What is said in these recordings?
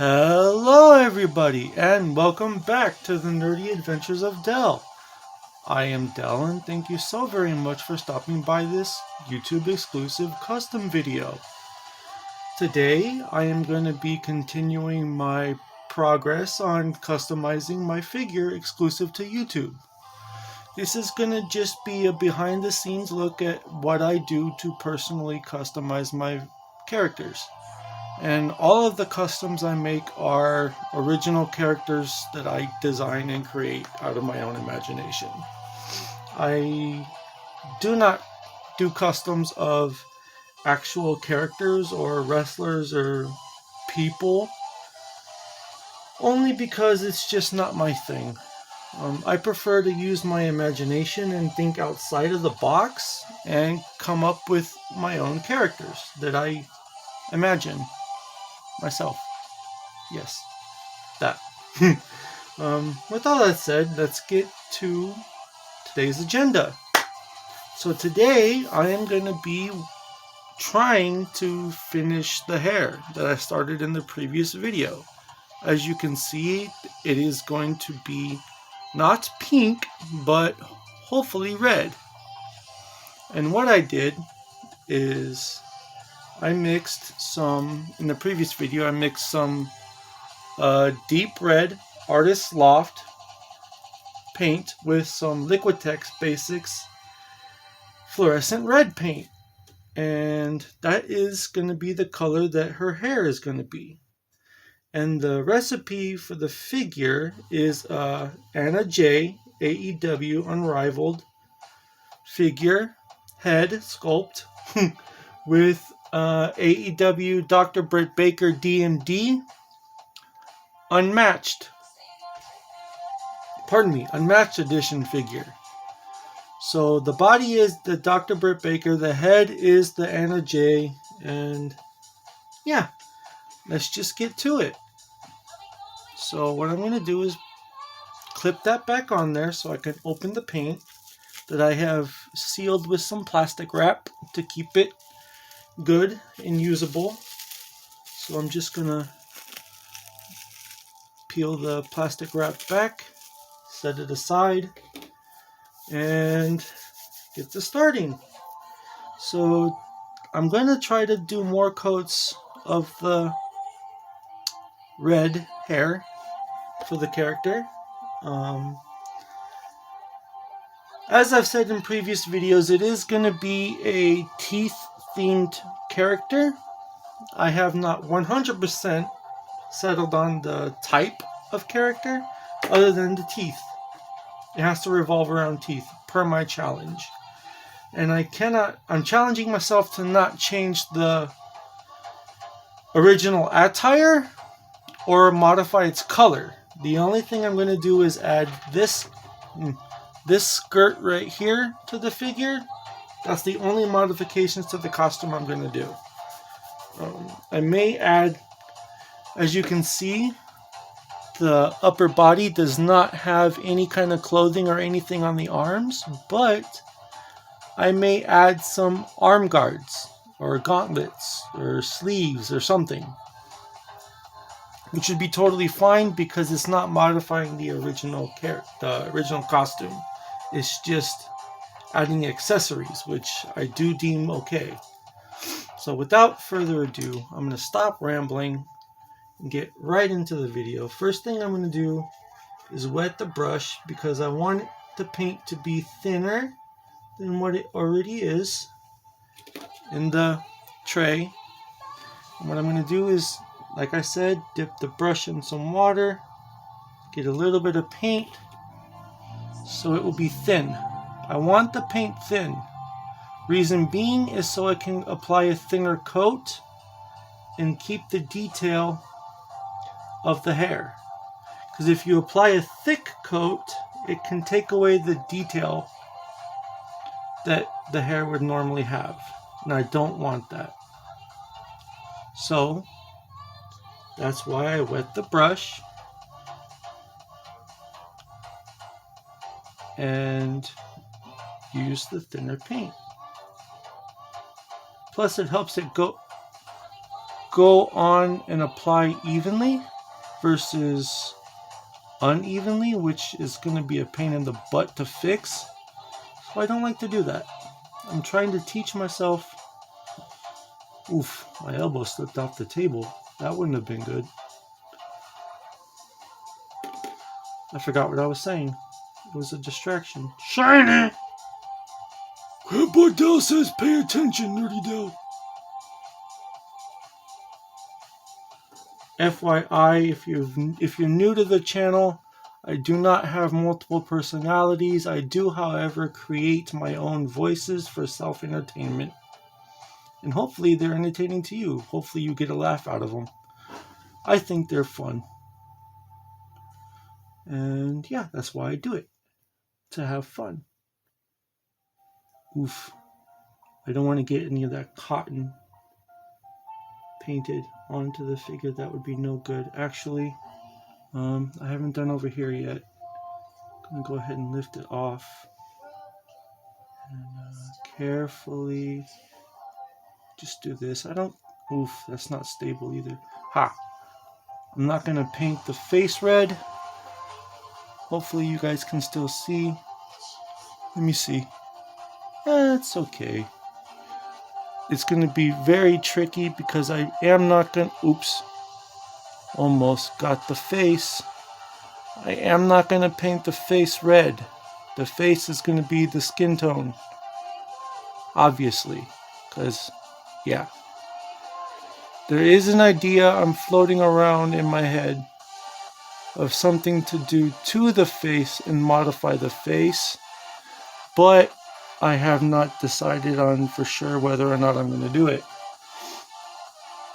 Hello everybody and welcome back to the Nerdy Adventures of Del. I am Del and thank you so very much for stopping by this YouTube exclusive custom video. Today I am going to be continuing my progress on customizing my figure exclusive to YouTube. This is going to just be a behind the scenes look at what I do to personally customize my characters. And all of the customs I make are original characters that I design and create out of my own imagination. I do not do customs of actual characters or wrestlers or people, only because it's just not my thing. I prefer to use my imagination and think outside of the box and come up with my own characters that I imagine myself. Yes, that. With all that said, let's get to today's agenda. So today I am going to be trying to finish the hair that I started in the previous video. As you can see, it is going to be not pink, but hopefully red. And what I did is I mixed some, in the previous video, I mixed some deep red Artist Loft paint with some Liquitex Basics fluorescent red paint. And that is going to be the color that her hair is going to be. And the recipe for the figure is Anna J. AEW Unrivaled figure head sculpt with AEW Dr. Britt Baker DMD unmatched edition figure. So the body is the Dr. Britt Baker, the head is the Anna J, and yeah, let's just get to it. So what I'm going to do is clip that back on there so I can open the paint that I have sealed with some plastic wrap to keep it good and usable. So I'm just gonna peel the plastic wrap back, set it aside, and get to starting. So I'm gonna try to do more coats of the red hair for the character. As I've said in previous videos, it is going to be a teeth-themed character. I have not 100% settled on the type of character other than the teeth. It has to revolve around teeth per my challenge. And I'm challenging myself to not change the original attire or modify its color. The only thing I'm going to do is add this skirt right here to the figure. That's the only modifications to the costume I'm going to do. I may add, as you can see, the upper body does not have any kind of clothing or anything on the arms, but I may add some arm guards or gauntlets or sleeves or something, which would be totally fine because it's not modifying the original costume. It's just adding accessories, which I do deem okay. So without further ado, I'm going to stop rambling and get right into the video. First thing I'm going to do is wet the brush because I want the paint to be thinner than what it already is in the tray. And what I'm going to do is, like I said, dip the brush in some water, get a little bit of paint so it will be thin. I want the paint thin. Reason being is so I can apply a thinner coat and keep the detail of the hair. Because if you apply a thick coat, it can take away the detail that the hair would normally have. And I don't want that. So that's why I wet the brush and use the thinner paint. Plus it helps it go go on and apply evenly versus unevenly, which is going to be a pain in the butt to fix. So I don't like to do that. I'm trying to teach myself. Oof, my elbow slipped off the table. That wouldn't have been good. I forgot what I was saying. It was a distraction. Shiny! Grandpa Del says pay attention, nerdydel. FYI, if you're new to the channel, I do not have multiple personalities. I do, however, create my own voices for self-entertainment. And hopefully they're entertaining to you. Hopefully you get a laugh out of them. I think they're fun. And yeah, that's why I do it. To have fun. Oof. I don't want to get any of that cotton painted onto the figure. That would be no good. Actually, I haven't done over here yet. I'm going to go ahead and lift it off. And carefully just do this. Oof, that's not stable either. Ha! I'm not going to paint the face red. Hopefully you guys can still see. Let me see. It's okay. It's going to be very tricky because I am not going to... Oops. Almost got the face. I am not going to paint the face red. The face is going to be the skin tone. Obviously. Because, yeah. There is an idea I'm floating around in my head of something to do to the face and modify the face. But I have not decided on for sure whether or not I'm going to do it.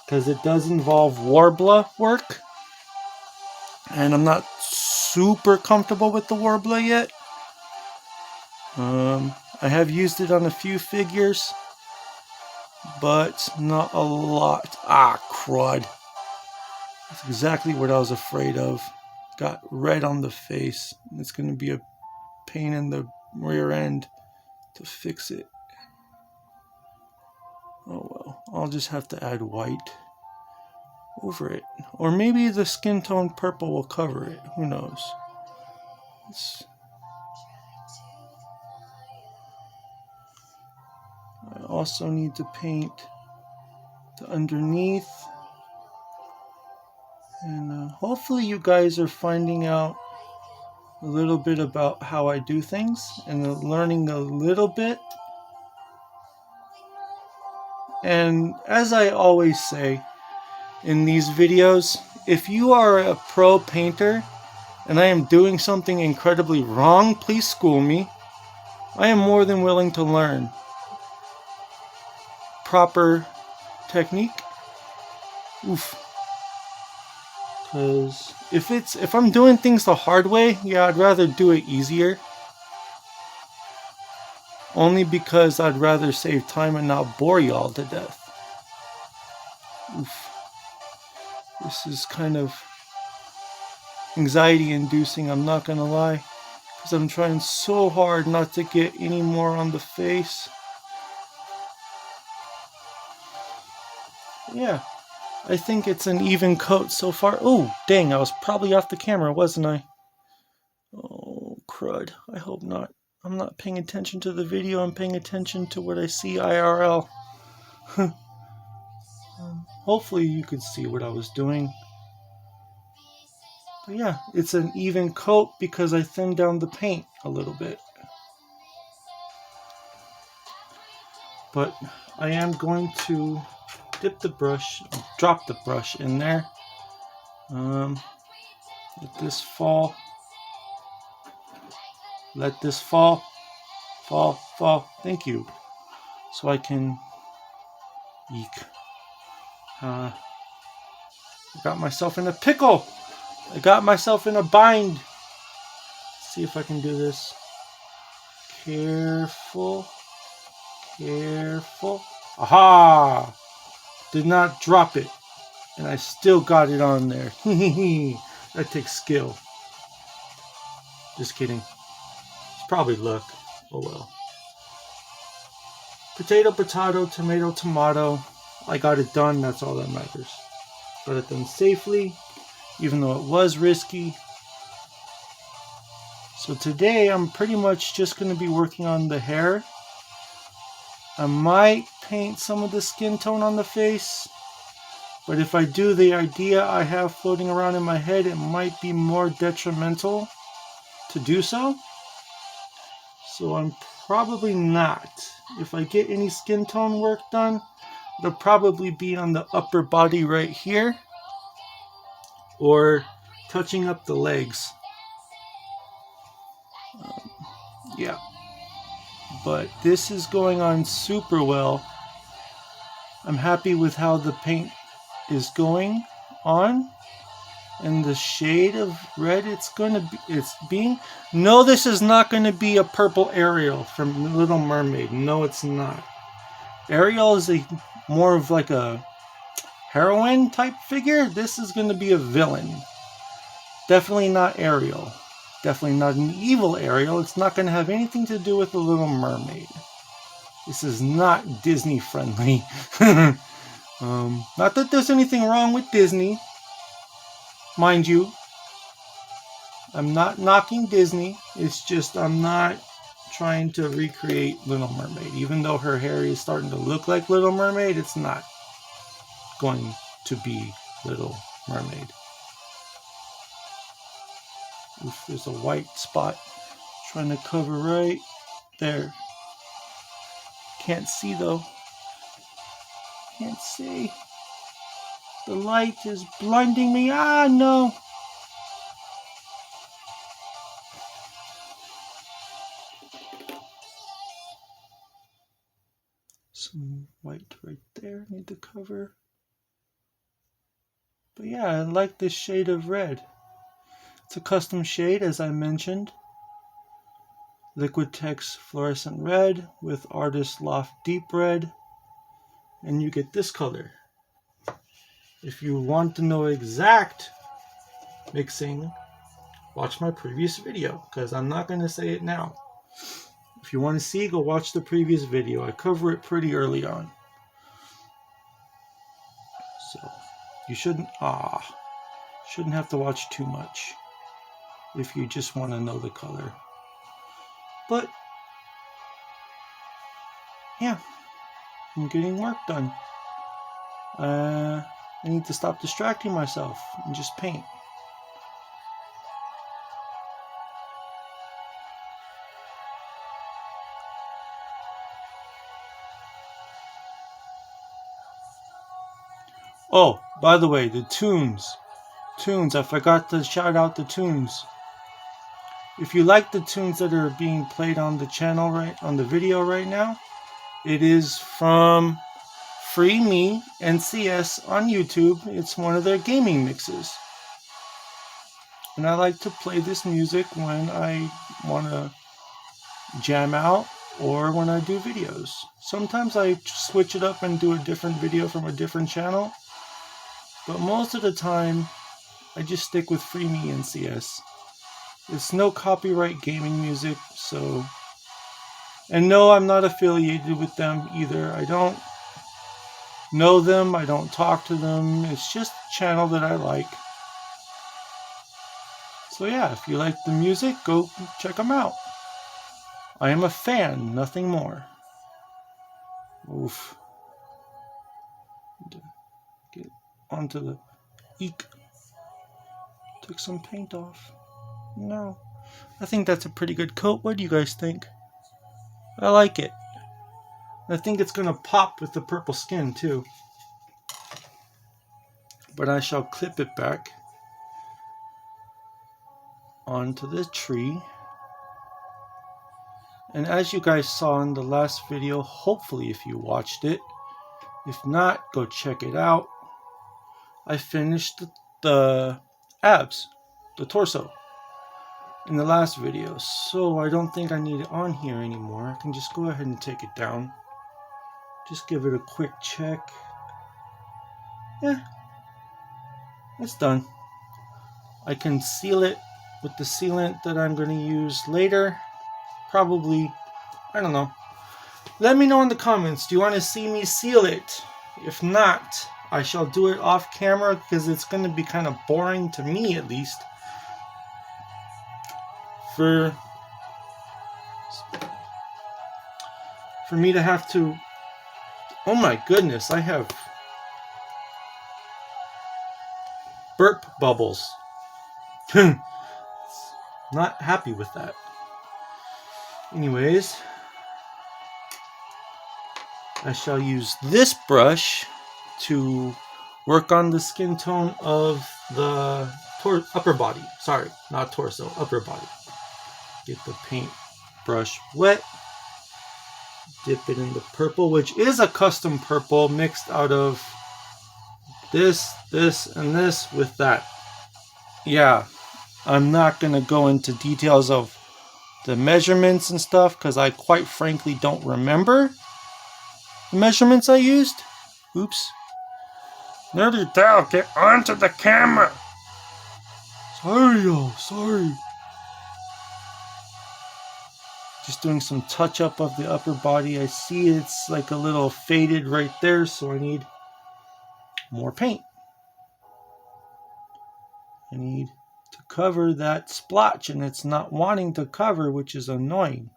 Because it does involve Warbler work. And I'm not super comfortable with the Warbler yet. I have used it on a few figures. But not a lot. Ah, crud. That's exactly what I was afraid of. Got red on the face. It's going to be a pain in the rear end to fix it. Oh well, I'll just have to add white over it. Or maybe the skin tone purple will cover it. Who knows? I also need to paint the underneath. And hopefully you guys are finding out a little bit about how I do things and learning a little bit. And as I always say in these videos, if you are a pro painter and I am doing something incredibly wrong, please school me. I am more than willing to learn proper technique. Oof. Because if I'm doing things the hard way, yeah, I'd rather do it easier. Only because I'd rather save time and not bore y'all to death. Oof. This is kind of anxiety inducing, I'm not gonna lie. Because I'm trying so hard not to get any more on the face. Yeah, I think it's an even coat so far. Oh, dang, I was probably off the camera, wasn't I? Oh, crud. I hope not. I'm not paying attention to the video, I'm paying attention to what I see IRL. Hopefully you could see what I was doing. But yeah, it's an even coat because I thinned down the paint a little bit. But I am going to drop the brush in there. Let this fall. Let this fall. Fall. Thank you. So I can... Eek. I got myself in a pickle. I got myself in a bind. Let's see if I can do this. Careful. Aha! Did not drop it. And I still got it on there. That takes skill. Just kidding. It's probably luck. Oh well. Potato, tomato. I got it done, that's all that matters. Got it done safely, even though it was risky. So today I'm pretty much just going to be working on the hair. I might paint some of the skin tone on the face, but if I do, the idea I have floating around in my head, it might be more detrimental to do so. So I'm probably not. If I get any skin tone work done, it'll probably be on the upper body right here, or touching up the legs. Yeah. But this is going on super well. I'm happy with how the paint is going on, and the shade of red no, this is not going to be a purple Ariel from Little Mermaid. No, it's not. Ariel is more of like a heroine type figure. This is going to be a villain. Definitely not Ariel. Definitely not an evil Ariel. It's not going to have anything to do with the Little Mermaid. This is not Disney friendly. Not that there's anything wrong with Disney. Mind you, I'm not knocking Disney. It's just I'm not trying to recreate Little Mermaid. Even though her hair is starting to look like Little Mermaid, it's not going to be Little Mermaid. Oof, there's a white spot trying to cover right there. Can't see though. Can't see. The light is blinding me. Ah, no. Some white right there. Need to cover. But yeah, I like this shade of red. It's a custom shade, as I mentioned. Liquitex Fluorescent Red with Artist Loft Deep Red. And you get this color. If you want to know exact mixing, watch my previous video, because I'm not going to say it now. If you want to see, go watch the previous video. I cover it pretty early on. So, you shouldn't have to watch too much if you just want to know the color. But, yeah, I'm getting work done. I need to stop distracting myself and just paint. Oh, by the way, the tunes. I forgot to shout out the tunes. If you like the tunes that are being played on the channel on the video right now, it is from Free Me NCS on YouTube. It's one of their gaming mixes. And I like to play this music when I want to jam out or when I do videos. Sometimes I switch it up and do a different video from a different channel. But most of the time, I just stick with Free Me NCS. It's no copyright gaming music, so... And no, I'm not affiliated with them either. I don't know them, I don't talk to them. It's just a channel that I like. So yeah, if you like the music, go check them out. I am a fan, nothing more. Oof. Get onto the... Eek. Took some paint off. No. I think that's a pretty good coat. What do you guys think? I like it. I think it's going to pop with the purple skin too. But I shall clip it back onto the tree. And as you guys saw in the last video, hopefully if you watched it, if not, go check it out. I finished the abs, the torso, in the last video, so I don't think I need it on here anymore. I can just go ahead and take it down. Just give it a quick check. Yeah, it's done. I can seal it with the sealant that I'm going to use later. Probably, I don't know. Let me know in the comments. Do you want to see me seal it If not, I shall do it off camera because it's going to be kind of boring to me, at least, for me to have to. Oh my goodness, I have burp bubbles. Not happy with that. Anyways, I shall use this brush to work on the skin tone of the upper body. Sorry, not torso, upper body. Get the paint brush wet. Dip it in the purple, which is a custom purple mixed out of this, and this with that. Yeah, I'm not going to go into details of the measurements and stuff because I quite frankly don't remember the measurements I used. Oops. Nerdydel, get onto the camera. Sorry, y'all. Sorry. Just doing some touch up of the upper body. I see it's like a little faded right there, so I need more paint. I need to cover that splotch, and it's not wanting to cover, which is annoying.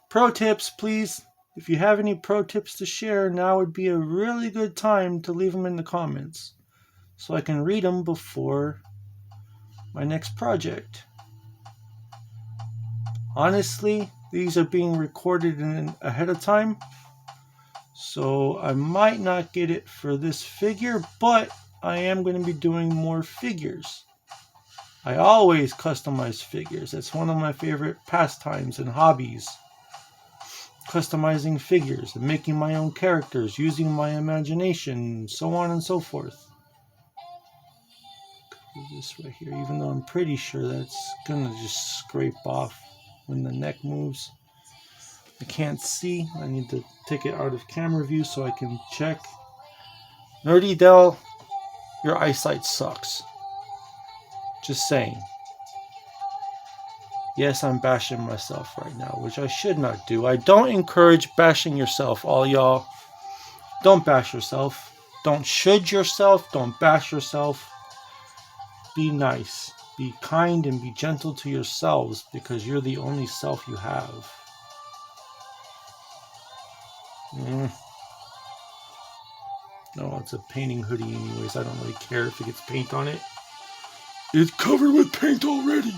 Pro tips, please. If you have any pro tips to share, now would be a really good time to leave them in the comments so I can read them before my next project. Honestly, these are being recorded ahead of time, so I might not get it for this figure, but I am going to be doing more figures. I always customize figures. It's one of my favorite pastimes and hobbies. Customizing figures and making my own characters, using my imagination, so on and so forth. This right here, even though I'm pretty sure that's gonna just scrape off when the neck moves. I can't see. I need to take it out of camera view so I can check. Nerdydel, your eyesight sucks. Just saying. Yes, I'm bashing myself right now, which I should not do. I don't encourage bashing yourself, all y'all. Don't bash yourself. Don't should yourself. Don't bash yourself. Be nice. Be kind and be gentle to yourselves because you're the only self you have. No, it's a painting hoodie anyways. I don't really care if it gets paint on it. It's covered with paint already.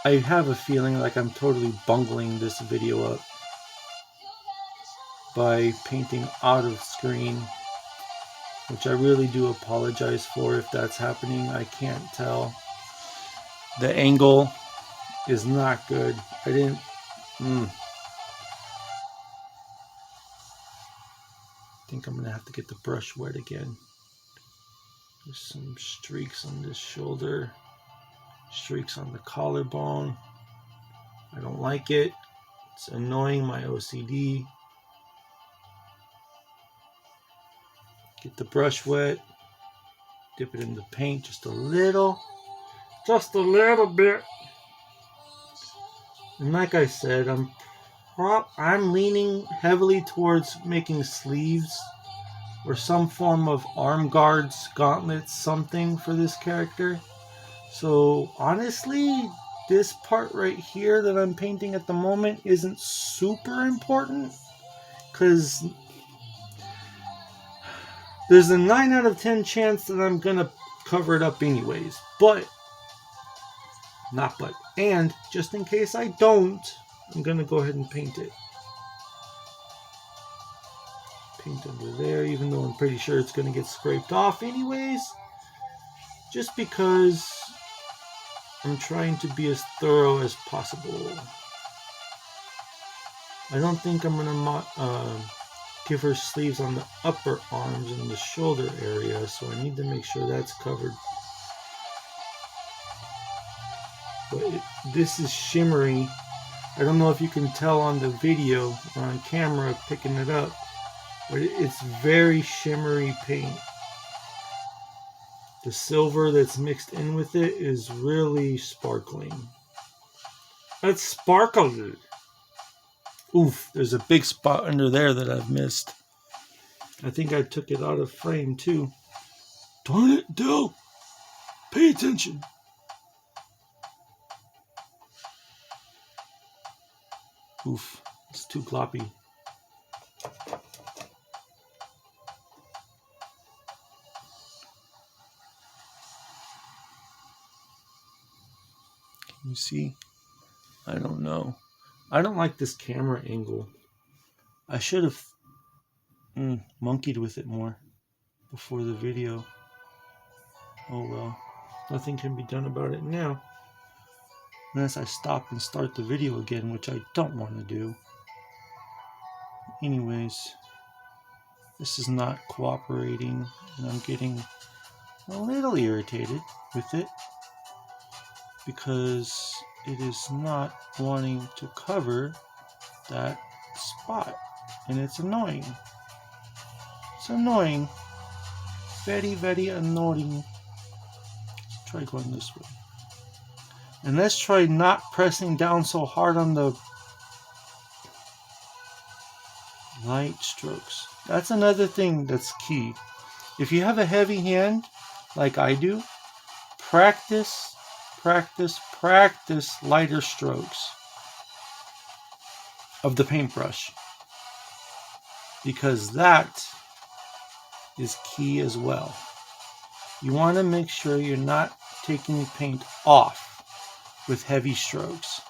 I have a feeling like I'm totally bungling this video up by painting out of screen, which I really do apologize for if that's happening. I can't tell. The angle is not good. I didn't... I think I'm going to have to get the brush wet again. There's some streaks on this shoulder. Streaks on the collarbone. I don't like it. It's annoying my OCD. Get the brush wet. Dip it in the paint just a little. Just a little bit. And like I said, I'm leaning heavily towards making sleeves or some form of arm guards, gauntlets, something for this character. So honestly, this part right here that I'm painting at the moment isn't super important because there's a 9 out of 10 chance that I'm gonna cover it up anyways. And just in case I don't, I'm gonna go ahead and paint it. Paint under there, even though I'm pretty sure it's gonna get scraped off anyways. Just because I'm trying to be as thorough as possible. I don't think I'm going to give her sleeves on the upper arms and the shoulder area, so I need to make sure that's covered. But this is shimmery. I don't know if you can tell on the video or on camera picking it up, but it's very shimmery paint. The silver that's mixed in with it is really sparkling. It's sparkly. Oof, there's a big spot under there that I've missed. I think I took it out of frame too. Darn it, Del! Pay attention. Oof, it's too gloppy. Can you see? I don't know. I don't like this camera angle. I should have monkeyed with it more before the video. Oh well, nothing can be done about it now. Unless I stop and start the video again, which I don't want to do. Anyways, this is not cooperating, and I'm getting a little irritated with it because it is not wanting to cover that spot, and it's annoying. It's annoying. Very, very annoying. Let's try going this way. And let's try not pressing down so hard on the light strokes. That's another thing that's key. If you have a heavy hand, like I do, practice lighter strokes of the paintbrush. Because that is key as well. You want to make sure you're not taking paint off with heavy strokes.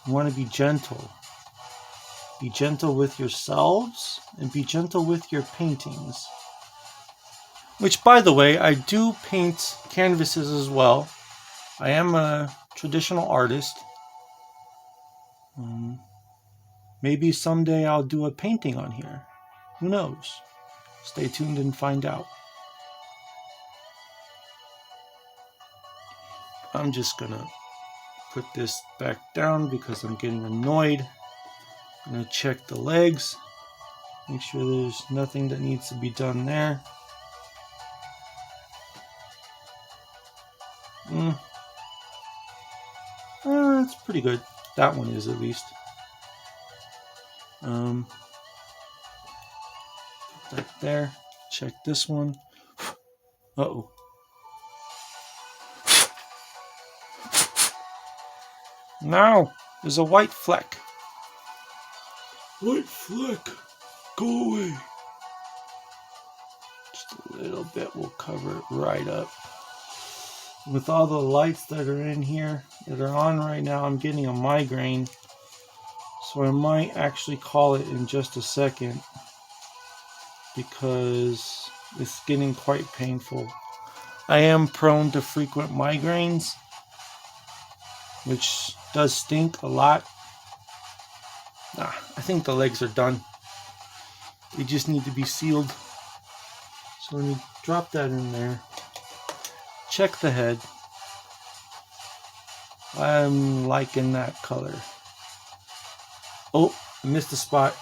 You want to be gentle. Be gentle with yourselves and be gentle with your paintings. Which, by the way, I do paint canvases as well. I am a traditional artist. Maybe someday I'll do a painting on here. Who knows? Stay tuned and find out. I'm just gonna put this back down because I'm getting annoyed. I'm gonna check the legs. Make sure there's nothing that needs to be done there. It's pretty good. That one is, at least. Put that there. Check this one. Uh-oh. No! There's a white fleck. White fleck. Go away. Just a little bit will cover it right up. With all the lights that are in here, that are on right now, I'm getting a migraine. So I might actually call it in just a second because it's getting quite painful. I am prone to frequent migraines, which does stink a lot. I think the legs are done. They just need to be sealed. So let me drop that in there. Check the head. I'm liking that color. Oh, I missed a spot.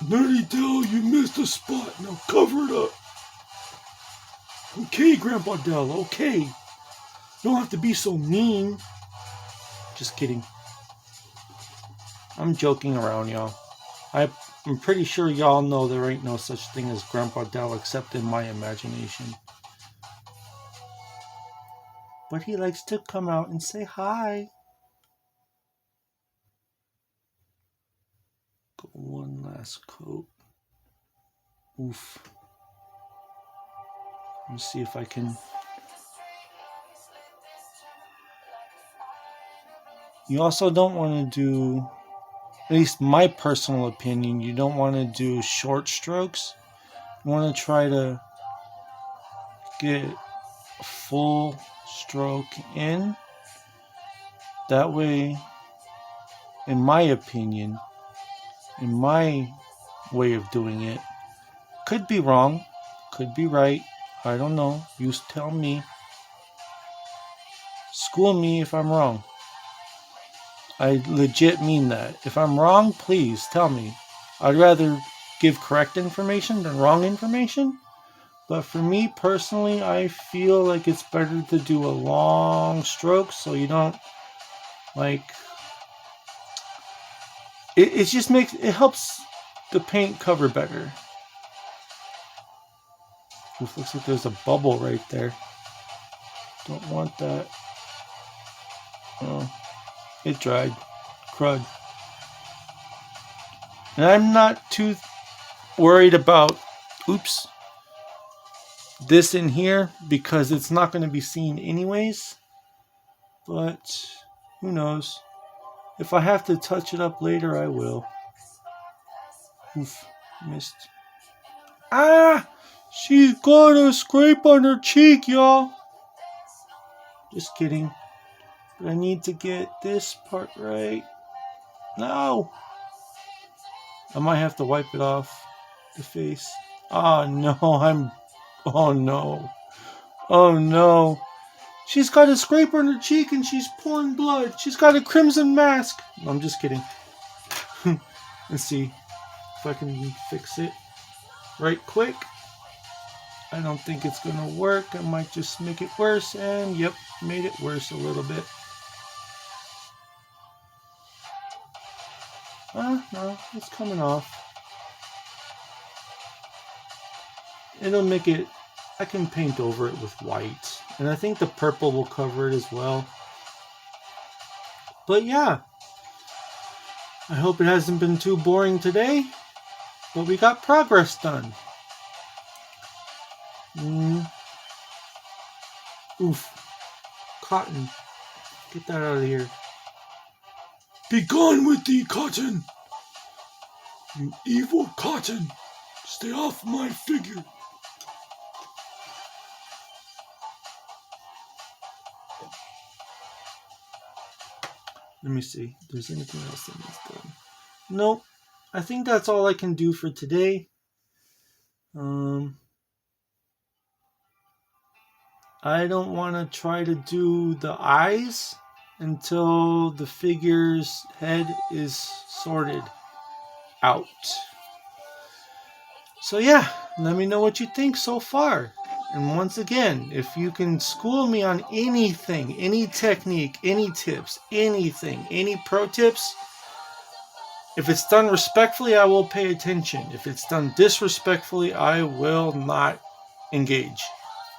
Nerdydel, you missed a spot. Now cover it up. Okay, Grandpa Del, okay. You don't have to be so mean. Just kidding. I'm joking around, y'all. I'm pretty sure y'all know there ain't no such thing as Grandpa Del except in my imagination. But he likes to come out and say hi. Go one last coat. Oof. Let me see if I can. You also don't want to do, at least my personal opinion, you don't want to do short strokes. You want to try to get a full stroke in. That way, in my opinion, in my way of doing it, could be wrong, could be right, I don't know, you tell me. School me if I'm wrong. I legit mean that. If I'm wrong, please tell me. I'd rather give correct information than wrong information. But for me personally, I feel like it's better to do a long stroke so you don't like it just it helps the paint cover better. Oof, looks like there's a bubble right there. Don't want that. Oh, it dried. Crud. And I'm not too worried about this in here because it's not going to be seen anyways. But who knows? If I have to touch it up later, I will. Oof, missed. Ah! She's got a scrape on her cheek, y'all. Just kidding. But I need to get this part right. No! I might have to wipe it off the face. Oh no, oh no. Oh no. She's got a scrape on her cheek and she's pouring blood. She's got a crimson mask. No, I'm just kidding. Let's see if I can fix it right quick. I don't think it's going to work. I might just make it worse. And yep, made it worse a little bit. No, it's coming off. It'll make it, I can paint over it with white. And I think the purple will cover it as well. But yeah, I hope it hasn't been too boring today. But we got progress done. Oof. Cotton. Get that out of here. Be gone with thee, Cotton! You evil Cotton! Stay off my figure! Let me see if there's anything else that needs done. Nope. I think that's all I can do for today. I don't want to try to do the eyes until the figure's head is sorted out. So yeah, let me know what you think so far. And once again, if you can school me on anything, any technique, any tips, anything, any pro tips, if it's done respectfully, I will pay attention. If it's done disrespectfully, I will not engage.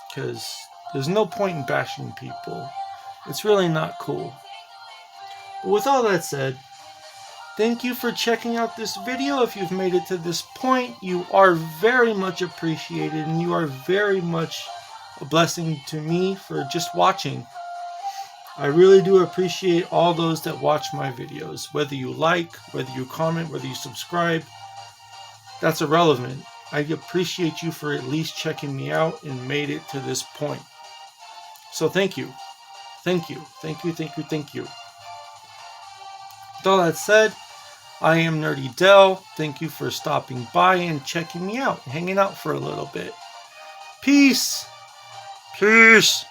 Because there's no point in bashing people. It's really not cool. But with all that said, thank you for checking out this video. If you've made it to this point, you are very much appreciated, and you are very much a blessing to me for just watching. I really do appreciate all those that watch my videos. Whether you like, whether you comment, whether you subscribe, that's irrelevant. I appreciate you for at least checking me out and made it to this point. So thank you. Thank you. Thank you, thank you, thank you. With all that said, I am nerdydel. Thank you for stopping by and checking me out, hanging out for a little bit. Peace. Peace.